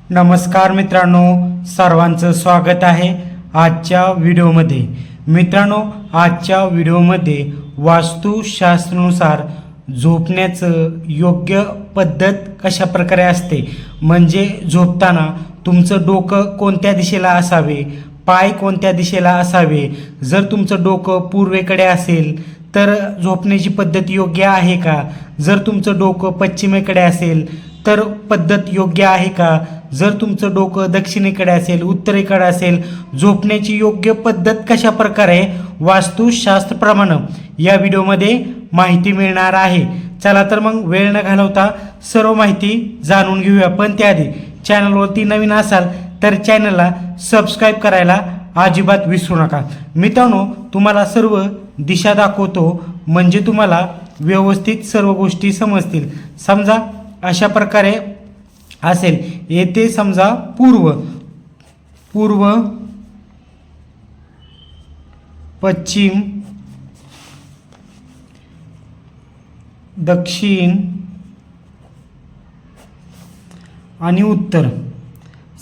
नमस्कार मित्रांनो, सर्वांचं स्वागत आहे आजच्या व्हिडिओमध्ये। मित्रांनो, आजच्या व्हिडिओमध्ये वास्तुशास्त्रानुसार झोपण्याचं योग्य पद्धत कशा प्रकारे असते, म्हणजे झोपताना तुमचं डोकं कोणत्या दिशेला असावे, पाय कोणत्या दिशेला असावे। जर तुमचं डोकं पूर्वेकडे असेल तर झोपण्याची पद्धत योग्य आहे का, जर तुमचं डोकं पश्चिमेकडे असेल तर पद्धत योग्य आहे का, जर तुमचं डोकं दक्षिणेकडे असेल, उत्तरेकडे असेल, झोपण्याची योग्य पद्धत कशा प्रकारे वास्तुशास्त्रप्रमाणे या व्हिडिओमध्ये माहिती मिळणार आहे। चला तर मग वेळ न घालवता सर्व माहिती जाणून घेऊया। पण त्याआधी चॅनलवरती नवीन असाल तर चॅनलला सबस्क्राईब करायला अजिबात विसरू नका। मित्रांनो, तुम्हाला सर्व दिशा दाखवतो म्हणजे तुम्हाला व्यवस्थित सर्व गोष्टी समजतील। समजा अशा प्रकारे असेल, येथे समजा पूर्व पश्चिम दक्षिण आणि उत्तर,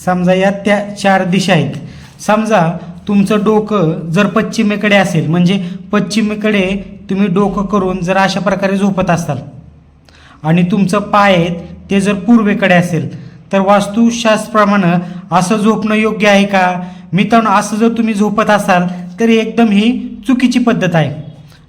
समजा या त्या चार दिशा आहेत। समजा तुमचं डोकं जर पश्चिमेकडे असेल, म्हणजे पश्चिमेकडे तुम्ही डोकं करून जर अशा प्रकारे झोपत असाल आणि तुमचं पाय आहेत ते जर पूर्वेकडे असेल तर वास्तुशास्त्राप्रमाणे असं झोपणं योग्य आहे का? मित्रांनो, असं जर तुम्ही झोपत असाल तर एकदम ही चुकीची पद्धत आहे।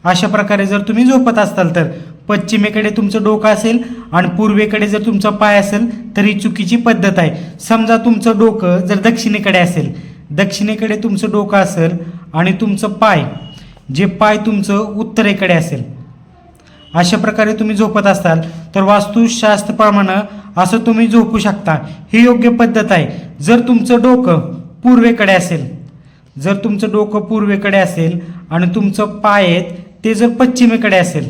अशा प्रकारे जर तुम्ही झोपत असाल तर पश्चिमेकडे तुमचं डोकं असेल आणि पूर्वेकडे जर तुमचा पाय असेल तर ही चुकीची पद्धत आहे। समजा तुमचं डोकं जर दक्षिणेकडे असेल, दक्षिणेकडे तुमचं डोकं असेल आणि तुमचं पाय तुमचं उत्तरेकडे असेल, अशा प्रकारे तुम्ही झोपत असाल तर वास्तुशास्त्रप्रमाणे असं तुम्ही झोपू शकता। ही योग्य पद्धत आहे। जर तुमचं डोकं पूर्वेकडे असेल, आणि तुमचं पाय आहेत ते जर पश्चिमेकडे असेल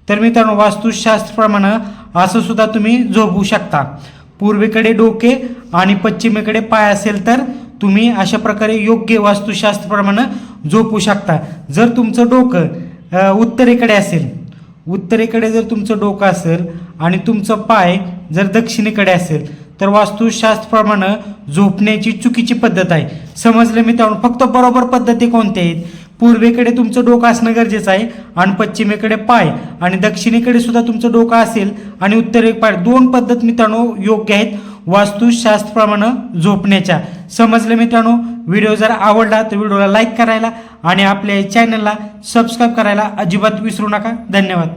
तर मित्रांनो वास्तुशास्त्रप्रमाणे असं सुद्धा तुम्ही झोपू शकता। पूर्वेकडे डोके आणि पश्चिमेकडे पाय असेल तर तुम्ही अशा प्रकारे योग्य वास्तुशास्त्रप्रमाणे झोपू शकता। जर तुमचं डोकं उत्तरेकडे जर तुमचं डोकं असेल आणि तुमचं पाय जर दक्षिणेकडे असेल तर वास्तुशास्त्रप्रमाणे झोपण्याची चुकीची पद्धत आहे। समजलं मित्रांनो? फक्त बरोबर पद्धती कोणत्या आहेत? पूर्वेकडे तुमचं डोकं असणं गरजेचं आहे आणि पश्चिमेकडे पाय आणि दक्षिणेकडे सुद्धा तुमचं डोकं असेल आणि उत्तरेकडे पाय, दोन पद्धत मित्रांनो योग्य आहेत वास्तुशास्त्रप्रमाणे झोपण्याच्या। समजलं मित्रांनो? व्हिडिओ जर आवडला तर व्हिडिओला लाईक करायला आणि आपल्या चॅनलला सबस्क्राईब करायला अजिबात विसरू नका। धन्यवाद।